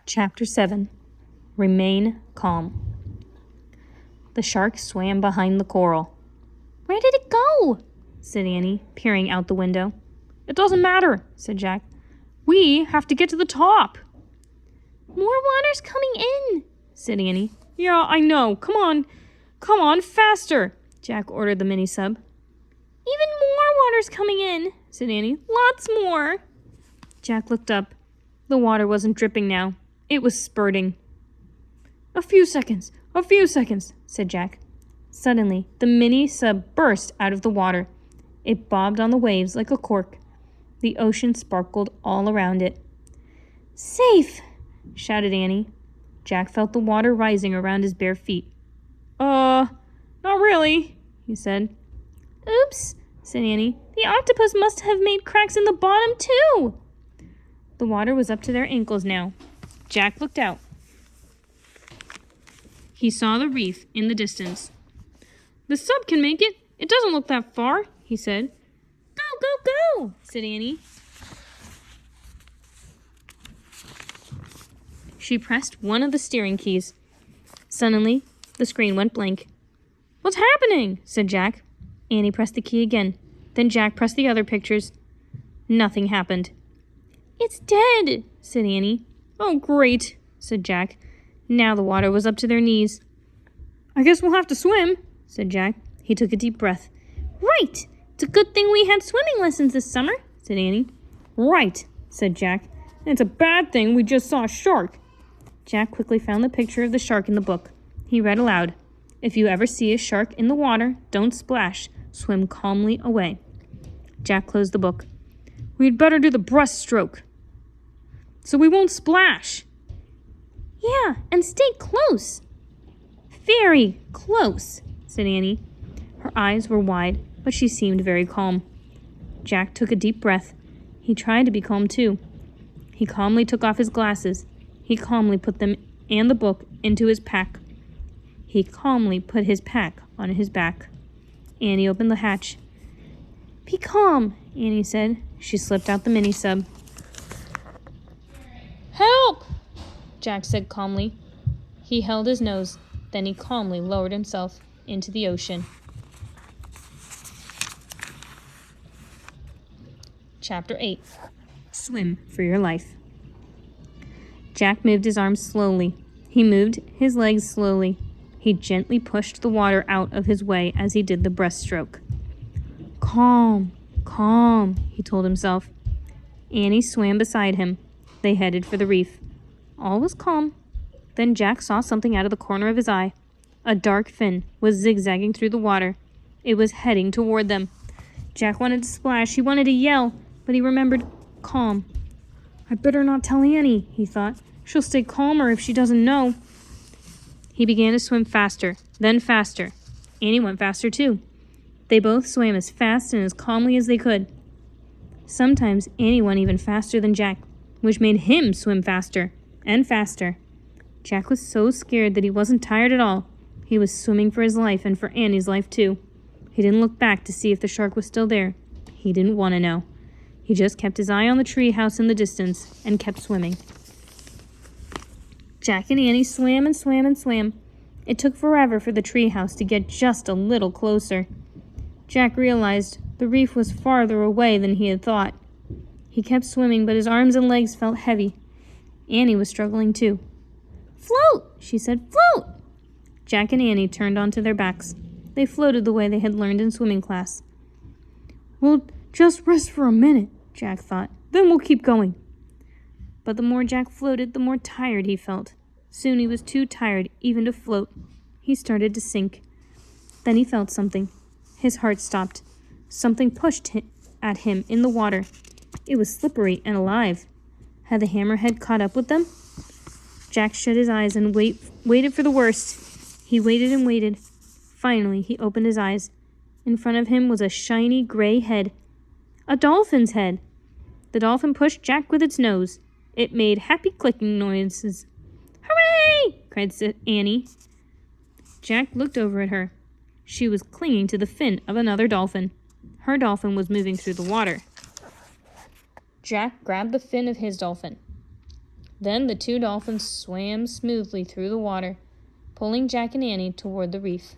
Chapter 7. Remain Calm. The shark swam behind the coral. "Where did it go?" said Annie, peering out the window. "It doesn't matter," said Jack. "We have to get to the top." "More water's coming in," said Annie. "Yeah, I know. Come on, faster," Jack ordered the mini-sub. "Even more water's coming in," said Annie. "Lots more." Jack looked up. The water wasn't dripping now. It was spurting. A few seconds, said Jack. Suddenly, the mini-sub burst out of the water. It bobbed on the waves like a cork. The ocean sparkled all around it. "Safe!" shouted Annie. Jack felt the water rising around his bare feet. Not really," he said. "Oops," said Annie. "The octopus must have made cracks in the bottom, too." The water was up to their ankles now. Jack looked out. He saw the reef in the distance. "The sub can make it. It doesn't look that far," he said. "Go, go, go," said Annie. She pressed one of the steering keys. Suddenly, the screen went blank. "What's happening?" said Jack. Annie pressed the key again. Then Jack pressed the other pictures. Nothing happened. "It's dead," said Annie. "Oh, great," said Jack. Now the water was up to their knees. "I guess we'll have to swim," said Jack. He took a deep breath. "Right! It's a good thing we had swimming lessons this summer," said Annie. "Right," said Jack. "And it's a bad thing we just saw a shark." Jack quickly found the picture of the shark in the book. He read aloud, "If you ever see a shark in the water, don't splash. Swim calmly away." Jack closed the book. "We'd better do the breaststroke, so we won't splash." "Yeah, and stay close." "Very close," said Annie. Her eyes were wide, but she seemed very calm. Jack took a deep breath. He tried to be calm too. He calmly took off his glasses. He calmly put them and the book into his pack. He calmly put his pack on his back. Annie opened the hatch. "Be calm," Annie said. She slipped out the mini-sub. "Help!" Jack said calmly. He held his nose. Then he calmly lowered himself into the ocean. Chapter 8. Swim for your life. Jack moved his arms slowly. He moved his legs slowly. He gently pushed the water out of his way as he did the breaststroke. "Calm, calm," he told himself. Annie swam beside him. They headed for the reef. All was calm. Then Jack saw something out of the corner of his eye. A dark fin was zigzagging through the water. It was heading toward them. Jack wanted to splash. He wanted to yell, but he remembered calm. "I better not tell Annie," he thought. "She'll stay calmer if she doesn't know." He began to swim faster, then faster. Annie went faster too. They both swam as fast and as calmly as they could. Sometimes Annie went even faster than Jack, which made him swim faster and faster. Jack was so scared that he wasn't tired at all. He was swimming for his life and for Annie's life too. He didn't look back to see if the shark was still there. He didn't want to know. He just kept his eye on the tree house in the distance and kept swimming. Jack and Annie swam and swam and swam. It took forever for the tree house to get just a little closer. Jack realized the reef was farther away than he had thought. He kept swimming, but his arms and legs felt heavy. Annie was struggling too. "Float," she said, "float." Jack and Annie turned onto their backs. They floated the way they had learned in swimming class. "We'll just rest for a minute," Jack thought. "Then we'll keep going." But the more Jack floated, the more tired he felt. Soon he was too tired even to float. He started to sink. Then he felt something. His heart stopped. Something pushed at him in the water. It was slippery and alive. Had the hammerhead caught up with them? Jack shut his eyes and waited for the worst. He waited and waited. Finally, he opened his eyes. In front of him was a shiny gray head. A dolphin's head. The dolphin pushed Jack with its nose. It made happy clicking noises. "Hooray!" cried Annie. Jack looked over at her. She was clinging to the fin of another dolphin. Her dolphin was moving through the water. Jack grabbed the fin of his dolphin. Then the two dolphins swam smoothly through the water, pulling Jack and Annie toward the reef.